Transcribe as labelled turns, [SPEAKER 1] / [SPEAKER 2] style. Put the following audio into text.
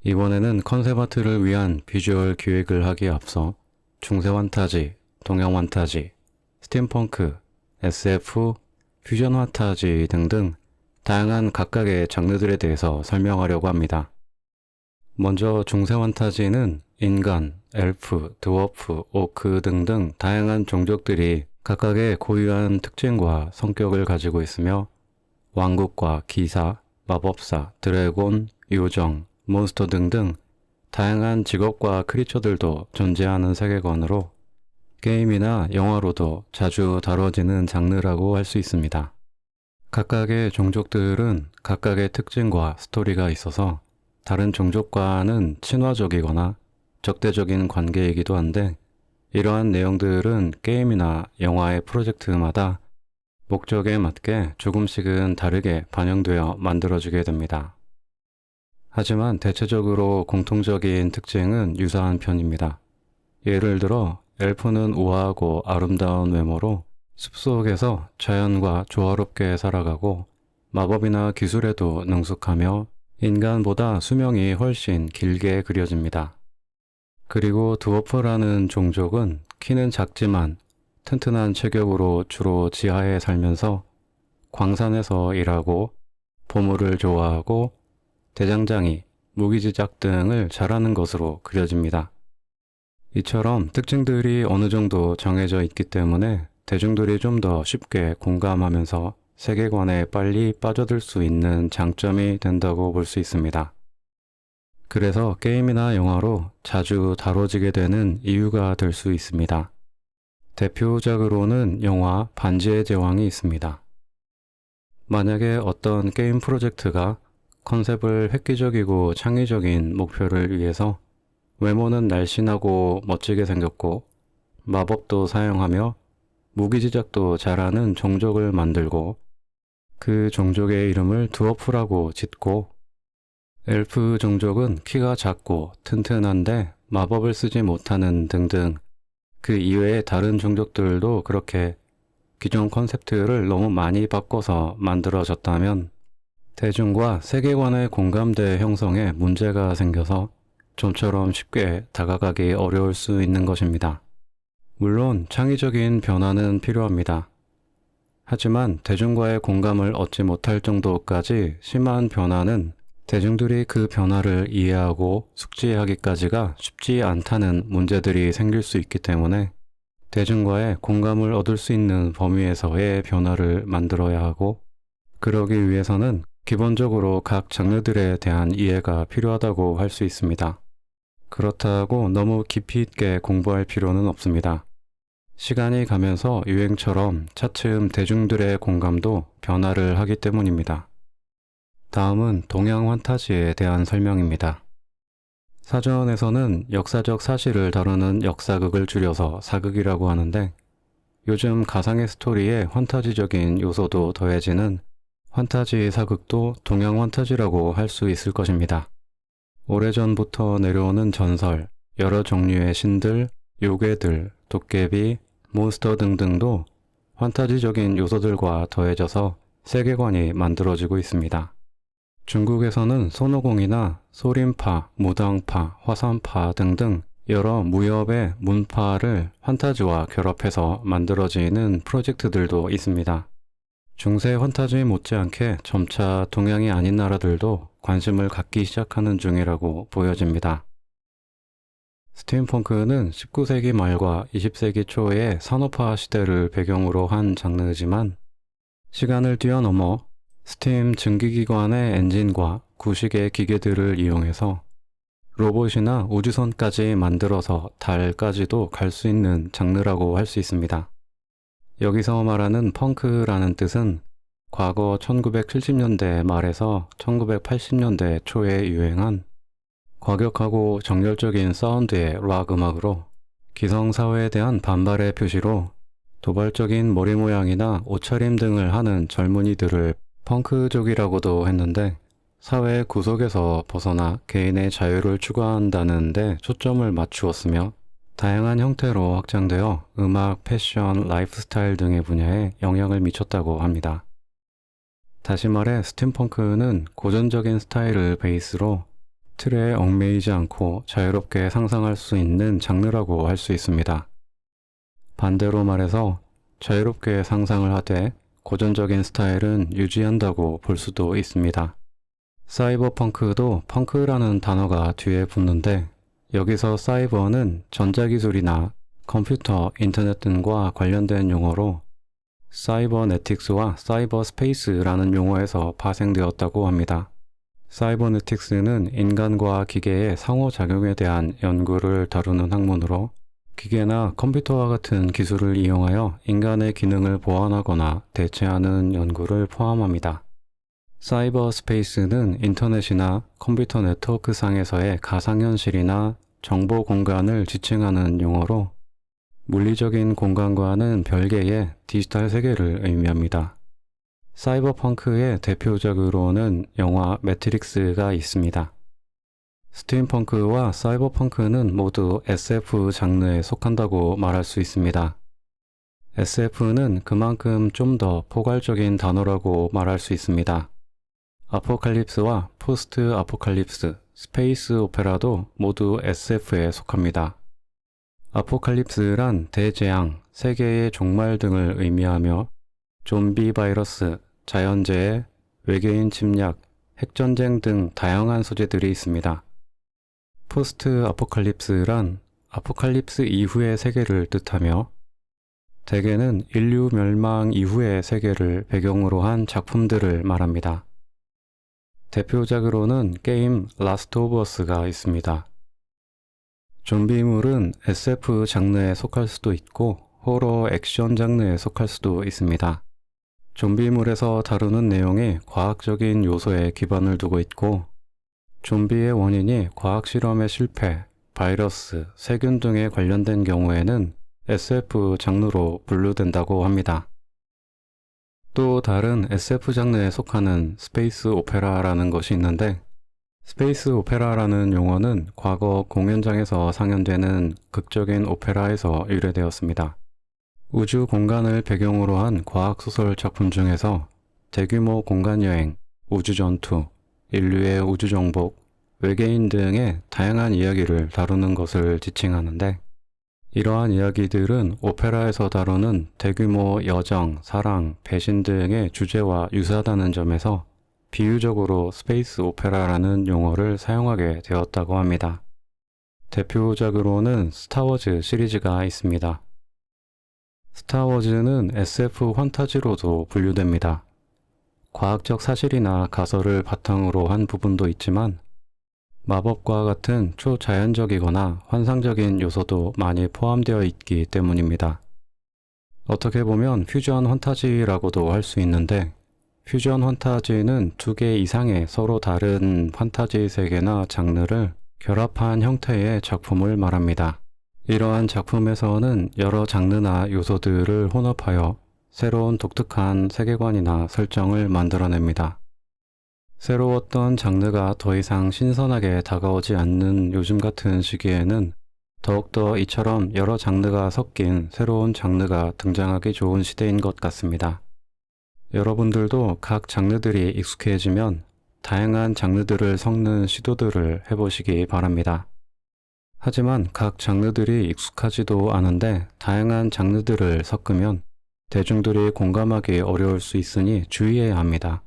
[SPEAKER 1] 이번에는 컨셉 아트를 위한 비주얼 기획을 하기에 앞서 중세 환타지, 동양 환타지, 스팀펑크, SF, 퓨전 환타지 등등 다양한 각각의 장르들에 대해서 설명하려고 합니다. 먼저 중세 환타지는 인간, 엘프, 드워프, 오크 등등 다양한 종족들이 각각의 고유한 특징과 성격을 가지고 있으며 왕국과 기사, 마법사, 드래곤, 요정, 몬스터 등등 다양한 직업과 크리처들도 존재하는 세계관으로 게임이나 영화로도 자주 다뤄지는 장르라고 할 수 있습니다. 각각의 종족들은 각각의 특징과 스토리가 있어서 다른 종족과는 친화적이거나 적대적인 관계이기도 한데 이러한 내용들은 게임이나 영화의 프로젝트마다 목적에 맞게 조금씩은 다르게 반영되어 만들어지게 됩니다. 하지만 대체적으로 공통적인 특징은 유사한 편입니다. 예를 들어 엘프는 우아하고 아름다운 외모로 숲속에서 자연과 조화롭게 살아가고 마법이나 기술에도 능숙하며 인간보다 수명이 훨씬 길게 그려집니다. 그리고 드워프라는 종족은 키는 작지만 튼튼한 체격으로 주로 지하에 살면서 광산에서 일하고 보물을 좋아하고 대장장이, 무기지작 등을 잘하는 것으로 그려집니다. 이처럼 특징들이 어느 정도 정해져 있기 때문에 대중들이 좀 더 쉽게 공감하면서 세계관에 빨리 빠져들 수 있는 장점이 된다고 볼 수 있습니다. 그래서 게임이나 영화로 자주 다뤄지게 되는 이유가 될 수 있습니다. 대표작으로는 영화 반지의 제왕이 있습니다. 만약에 어떤 게임 프로젝트가 컨셉을 획기적이고 창의적인 목표를 위해서 외모는 날씬하고 멋지게 생겼고 마법도 사용하며 무기 제작도 잘하는 종족을 만들고 그 종족의 이름을 드워프라고 짓고 엘프 종족은 키가 작고 튼튼한데 마법을 쓰지 못하는 등등 그 이외의 다른 종족들도 그렇게 기존 컨셉트를 너무 많이 바꿔서 만들어졌다면 대중과 세계관의 공감대 형성에 문제가 생겨서 좀처럼 쉽게 다가가기 어려울 수 있는 것입니다. 물론 창의적인 변화는 필요합니다. 하지만 대중과의 공감을 얻지 못할 정도까지 심한 변화는 대중들이 그 변화를 이해하고 숙지하기까지가 쉽지 않다는 문제들이 생길 수 있기 때문에 대중과의 공감을 얻을 수 있는 범위에서의 변화를 만들어야 하고 그러기 위해서는 기본적으로 각 장르들에 대한 이해가 필요하다고 할 수 있습니다. 그렇다고 너무 깊이 있게 공부할 필요는 없습니다. 시간이 가면서 유행처럼 차츰 대중들의 공감도 변화를 하기 때문입니다. 다음은 동양 환타지에 대한 설명입니다. 사전에서는 역사적 사실을 다루는 역사극을 줄여서 사극이라고 하는데 요즘 가상의 스토리에 환타지적인 요소도 더해지는 환타지 사극도 동양 환타지라고 할 수 있을 것입니다. 오래전부터 내려오는 전설, 여러 종류의 신들, 요괴들, 도깨비, 몬스터 등등도 환타지적인 요소들과 더해져서 세계관이 만들어지고 있습니다. 중국에서는 손오공이나 소림파, 무당파, 화산파 등등 여러 무협의 문파를 환타지와 결합해서 만들어지는 프로젝트들도 있습니다. 중세 환타지 못지않게 점차 동양이 아닌 나라들도 관심을 갖기 시작하는 중이라고 보여집니다. 스팀펑크는 19세기 말과 20세기 초의 산업화 시대를 배경으로 한 장르지만 시간을 뛰어넘어 스팀 증기기관의 엔진과 구식의 기계들을 이용해서 로봇이나 우주선까지 만들어서 달까지도 갈 수 있는 장르라고 할 수 있습니다. 여기서 말하는 펑크라는 뜻은 과거 1970년대 말에서 1980년대 초에 유행한 과격하고 정열적인 사운드의 락 음악으로 기성사회에 대한 반발의 표시로 도발적인 머리 모양이나 옷차림 등을 하는 젊은이들을 펑크족이라고도 했는데 사회 구속에서 벗어나 개인의 자유를 추구한다는 데 초점을 맞추었으며 다양한 형태로 확장되어 음악, 패션, 라이프스타일 등의 분야에 영향을 미쳤다고 합니다. 다시 말해 스팀펑크는 고전적인 스타일을 베이스로 틀에 얽매이지 않고 자유롭게 상상할 수 있는 장르라고 할 수 있습니다. 반대로 말해서 자유롭게 상상을 하되 고전적인 스타일은 유지한다고 볼 수도 있습니다. 사이버펑크도 펑크라는 단어가 뒤에 붙는데 여기서 사이버는 전자기술이나 컴퓨터, 인터넷 등과 관련된 용어로 사이버네틱스와 사이버스페이스라는 용어에서 파생되었다고 합니다. 사이버네틱스는 인간과 기계의 상호작용에 대한 연구를 다루는 학문으로 기계나 컴퓨터와 같은 기술을 이용하여 인간의 기능을 보완하거나 대체하는 연구를 포함합니다. 사이버 스페이스는 인터넷이나 컴퓨터 네트워크 상에서의 가상현실이나 정보 공간을 지칭하는 용어로 물리적인 공간과는 별개의 디지털 세계를 의미합니다. 사이버펑크의 대표작으로는 영화 매트릭스가 있습니다. 스팀펑크와 사이버펑크는 모두 SF 장르에 속한다고 말할 수 있습니다. SF는 그만큼 좀 더 포괄적인 단어라고 말할 수 있습니다. 아포칼립스와 포스트 아포칼립스, 스페이스 오페라도 모두 SF에 속합니다. 아포칼립스란 대재앙, 세계의 종말 등을 의미하며 좀비 바이러스, 자연재해, 외계인 침략, 핵전쟁 등 다양한 소재들이 있습니다. 포스트 아포칼립스란 아포칼립스 이후의 세계를 뜻하며 대개는 인류 멸망 이후의 세계를 배경으로 한 작품들을 말합니다. 대표작으로는 게임 라스트 오브 어스가 있습니다. 좀비물은 SF 장르에 속할 수도 있고 호러 액션 장르에 속할 수도 있습니다. 좀비물에서 다루는 내용이 과학적인 요소에 기반을 두고 있고 좀비의 원인이 과학실험의 실패, 바이러스, 세균 등에 관련된 경우에는 SF 장르로 분류된다고 합니다. 또 다른 SF 장르에 속하는 스페이스 오페라라는 것이 있는데 스페이스 오페라라는 용어는 과거 공연장에서 상연되는 극적인 오페라에서 유래되었습니다. 우주 공간을 배경으로 한 과학소설 작품 중에서 대규모 공간여행, 우주전투, 인류의 우주정복, 외계인 등의 다양한 이야기를 다루는 것을 지칭하는데 이러한 이야기들은 오페라에서 다루는 대규모 여정, 사랑, 배신 등의 주제와 유사하다는 점에서 비유적으로 스페이스 오페라라는 용어를 사용하게 되었다고 합니다. 대표작으로는 스타워즈 시리즈가 있습니다. 스타워즈는 SF 환타지로도 분류됩니다. 과학적 사실이나 가설을 바탕으로 한 부분도 있지만 마법과 같은 초자연적이거나 환상적인 요소도 많이 포함되어 있기 때문입니다. 어떻게 보면 퓨전 환타지라고도 할 수 있는데 퓨전 환타지는 2개 이상의 서로 다른 판타지 세계나 장르를 결합한 형태의 작품을 말합니다. 이러한 작품에서는 여러 장르나 요소들을 혼합하여 새로운 독특한 세계관이나 설정을 만들어냅니다. 새로웠던 장르가 더 이상 신선하게 다가오지 않는 요즘 같은 시기에는 더욱더 이처럼 여러 장르가 섞인 새로운 장르가 등장하기 좋은 시대인 것 같습니다. 여러분들도 각 장르들이 익숙해지면 다양한 장르들을 섞는 시도들을 해보시기 바랍니다. 하지만 각 장르들이 익숙하지도 않은데 다양한 장르들을 섞으면 대중들이 공감하기 어려울 수 있으니 주의해야 합니다.